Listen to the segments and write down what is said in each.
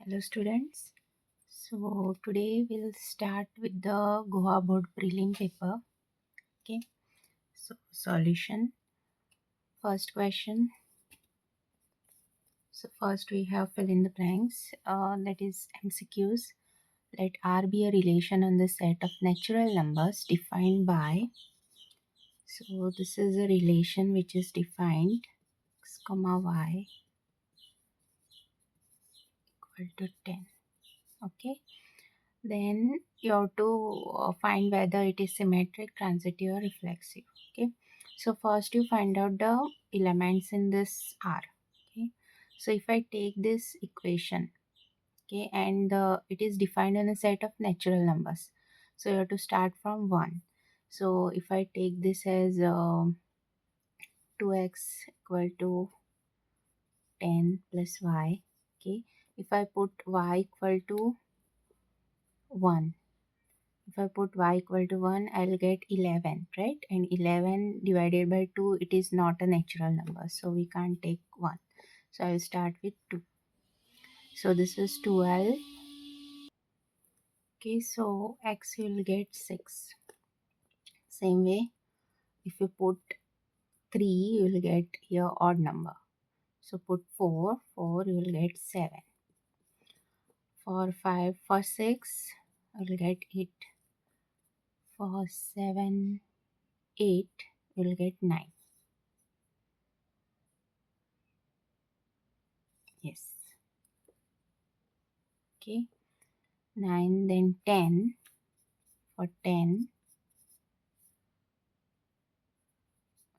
Hello students. So today we'll start with the Goa board prelim paper. Okay. So solution. First question. So first we have fill in the blanks. That is MCQs. Let R be a relation on the set of natural numbers defined by. So this is a relation which is defined x comma y equal to 10. Okay. Then you have to find whether it is symmetric, transitive or reflexive. Okay, so first you find out the elements in this R. Okay, so if I take this equation, okay, and it is defined in a set of natural numbers, so you have to start from 1. So if I take this as 2x equal to 10 plus y, okay, if I put y equal to 1, if I put y equal to 1, I'll get 11, right? And 11 divided by 2, it is not a natural number. So we can't take 1. So I'll start with 2. So this is 12. Okay, so x you'll get 6. Same way, if you put 3, you'll get here odd number. So put 4, you'll get 7. For 5, for 6, you'll get 8. For 7, 8, you'll get 9. Yes. Okay. 9, then 10. For 10,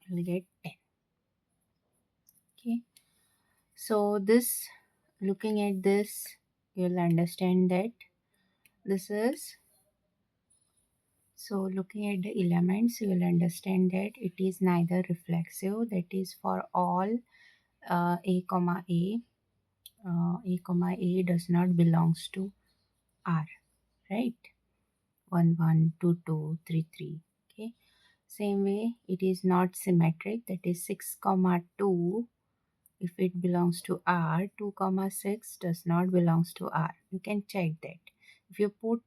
you'll get 10. Okay. So this, looking at this, you'll understand that this is, so looking at the elements, you will understand that it is neither reflexive, that is for all a comma a, a comma a does not belongs to R, right? 1 1 2 2 3 3. Okay, same way it is not symmetric, that is 6 comma 2, if it belongs to R, 2 comma 6 does not belongs to R. You can check that. If you put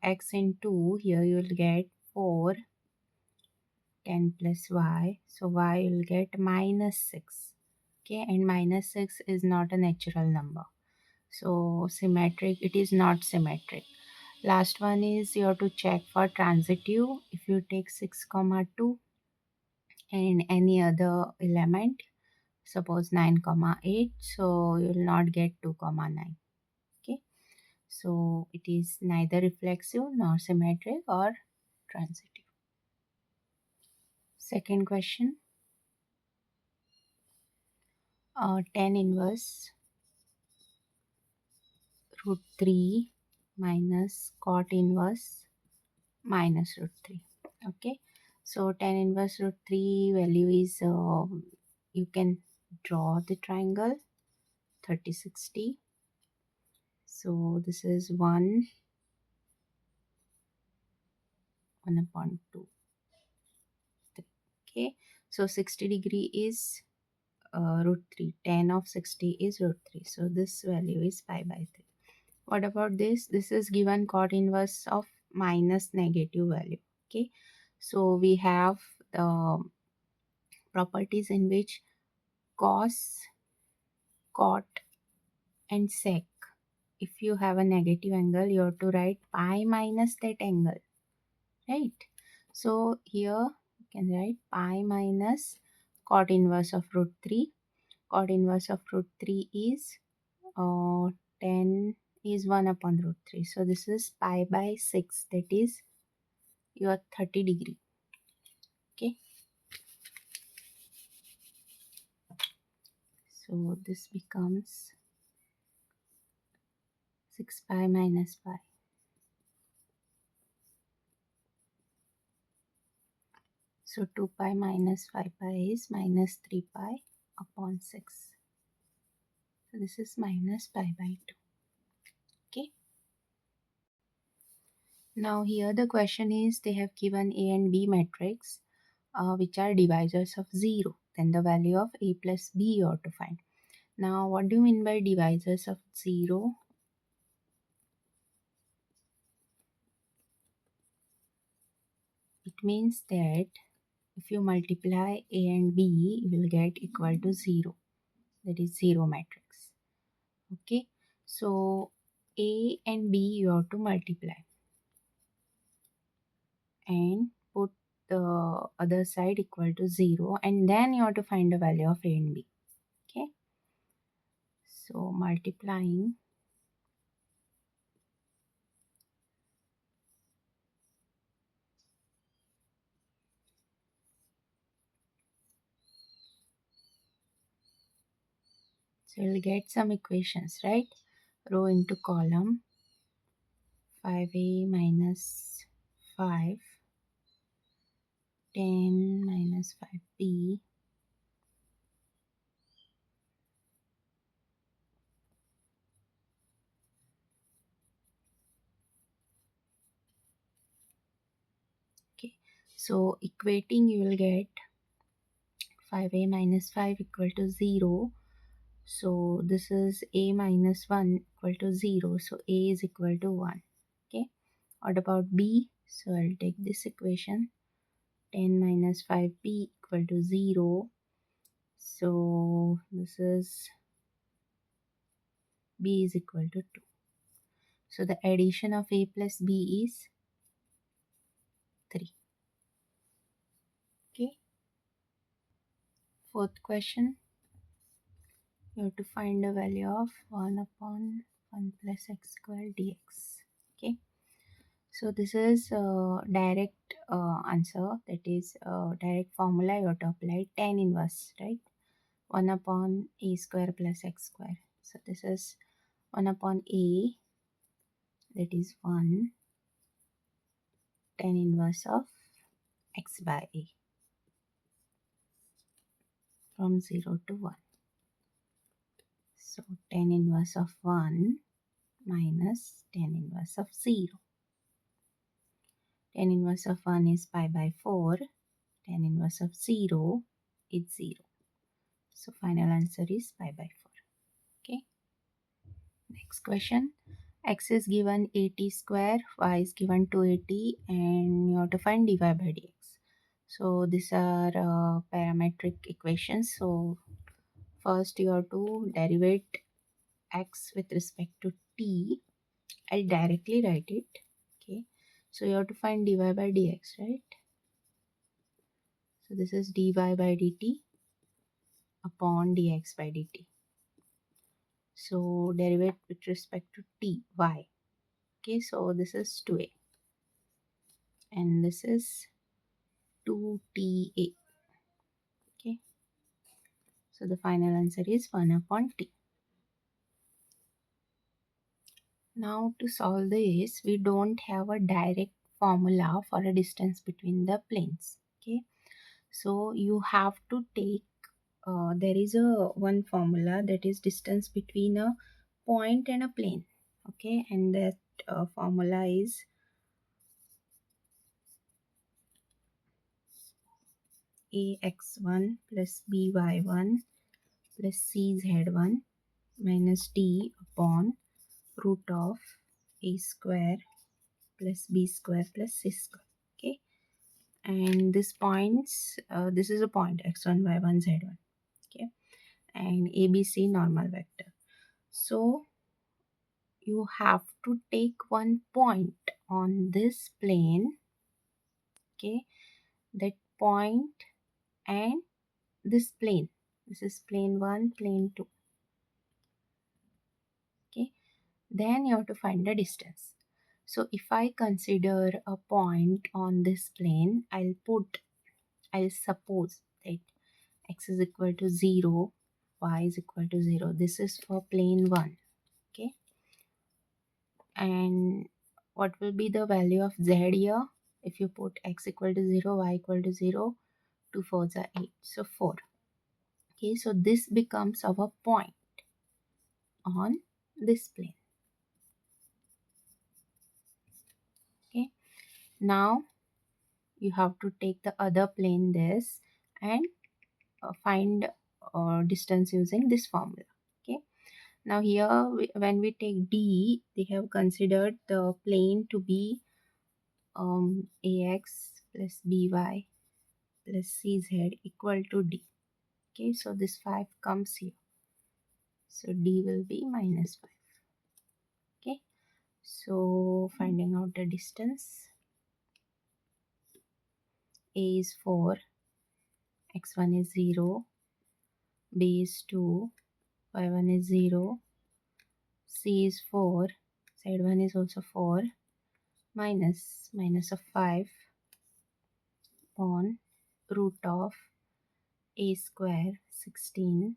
x in 2, here you will get 4, 10 plus y. So y will get minus 6. Okay, and minus 6 is not a natural number. So symmetric, it is not symmetric. Last one is you have to check for transitive. If you take 6 comma 2 and any other element, suppose 9 comma 8, so you will not get 2 comma 9. Okay, so it is neither reflexive nor symmetric or transitive. Second question, 10 inverse root 3 minus cot inverse minus root 3. Okay, so 10 inverse root 3 value is, you can draw the triangle 30 60. So this is 1 upon 2. Okay, so 60 degree is root 3. 10 of 60 is root 3. So this value is pi by 3. What about this? This is given cot inverse of minus negative value. Okay, so we have the properties in which cos, cot and sec. If you have a negative angle, you have to write pi minus that angle, right? So here you can write pi minus cot inverse of root 3. Cot inverse of root 3 is 10 is 1 upon root 3. So this is pi by 6, that is your 30 degree. Okay, so this becomes 6 pi minus pi. So 2 pi minus 5 pi is minus 3 pi upon 6. So this is minus pi by 2. Okay. Now here the question is, they have given A and B matrix which are divisors of 0. Then the value of A plus B you have to find. Now what do you mean by divisors of 0? means that if you multiply A and B, you will get equal to 0. That is 0 matrix. Okay. So A and B you have to multiply and put the other side equal to 0, and then you have to find the value of A and B. Okay. So multiplying, so you'll get some equations, right? Row into column, 5A minus 5, 10 minus 5B, okay. So equating, you will get 5A minus 5 equal to 0. So this is A minus 1 equal to 0. So A is equal to 1. Okay. What about B? So I'll take this equation. 10 minus 5B equal to 0. So this is B is equal to 2. So the addition of A plus B is 3. Okay. Fourth question. You have to find the value of 1 upon 1 plus x squared dx. Okay. So this is direct answer, that is direct formula you have to apply tan inverse, right? 1 upon a square plus x square. So this is 1 upon a, that is 1 tan inverse of x by a from 0 to 1. So tan inverse of 1 minus tan inverse of 0. Tan inverse of 1 is pi by 4. Tan inverse of 0 is 0. So final answer is pi by 4. Okay. Next question. X is given 80 square, y is given 280, and you have to find dy by dx. So these are parametric equations. So first you have to derivate x with respect to t. I'll directly write it. Okay. So you have to find dy by dx, right? So this is dy by dt upon dx by dt. So derivate with respect to t, y. Okay, so this is 2a and this is 2ta. Okay, so the final answer is 1 upon t. Now to solve this, we don't have a direct formula for a distance between the planes. Okay, so you have to take there is a one formula, that is distance between a point and a plane. Okay, and that formula is ax1 plus by1 plus cz1 minus d upon root of a square plus b square plus c square. Okay, and this points, this is a point x1 y1 z1. Okay, and abc normal vector. So you have to take one point on this plane. Okay, that point and this plane, this is plane 1, plane 2. Okay, then you have to find the distance. So if I consider a point on this plane, I'll suppose that x is equal to 0, y is equal to 0. This is for plane 1. Okay, and what will be the value of z here? If you put x equal to 0, y equal to 0, 2 4s are 8, so 4. Okay, so this becomes our point on this plane. Okay, now you have to take the other plane this and find distance using this formula. Okay, now here when we take d, they have considered the plane to be ax plus by plus cz equal to d. Okay, so this 5 comes here. So d will be minus 5. Okay, so finding out the distance. A is 4, x1 is 0, b is 2, y1 is 0, c is 4, z1 is also 4, minus of 5 upon root of a square 16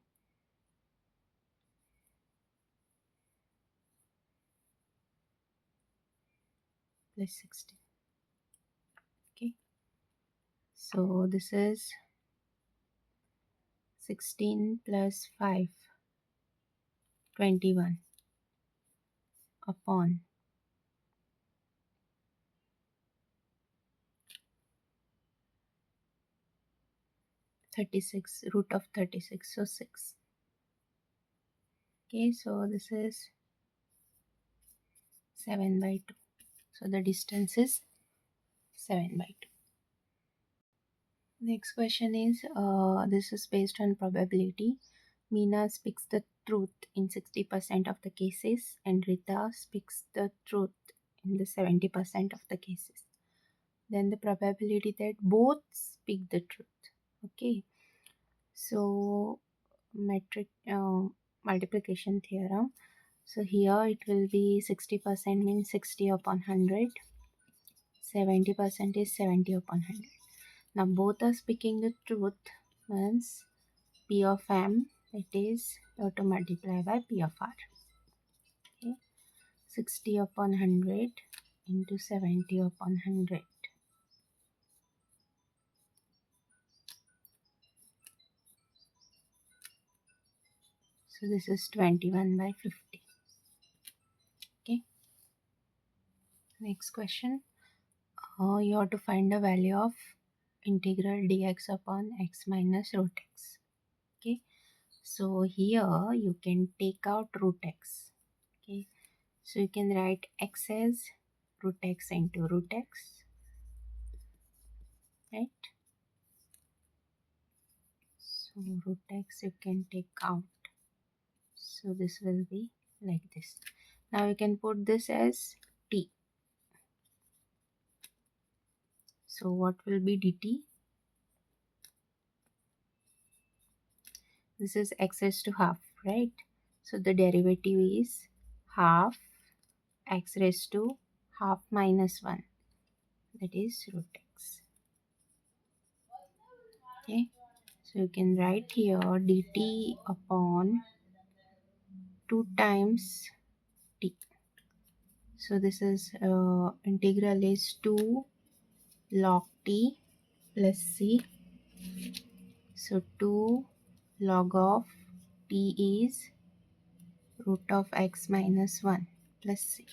plus 16. Okay, so this is 16 plus 5, 21 upon 36, root of 36, so 6. Okay, so this is 7 by 2. So the distance is 7 by 2. Next question is, this is based on probability. Meena speaks the truth in 60% of the cases and Rita speaks the truth in the 70% of the cases. Then the probability that both speak the truth. Okay, so metric multiplication theorem. So here it will be 60% means 60 upon 100, 70% is 70 upon 100. Now both are speaking the truth means P of M, it is you have to multiply by P of R. Okay, 60 upon 100 into 70 upon 100. So this is 21 by 50. Okay, next question. You have to find the value of integral dx upon x minus root x. Okay, so here you can take out root x. Okay, so you can write x as root x into root x, right? So root x you can take out. So this will be like this. Now you can put this as t. So what will be dt? This is x raised to half, right? So the derivative is half x raised to half minus 1, that is root x. Okay, so you can write here dt upon 2 times t. So this is integral is 2 log t plus c. So 2 log of t is root of x minus 1 plus c.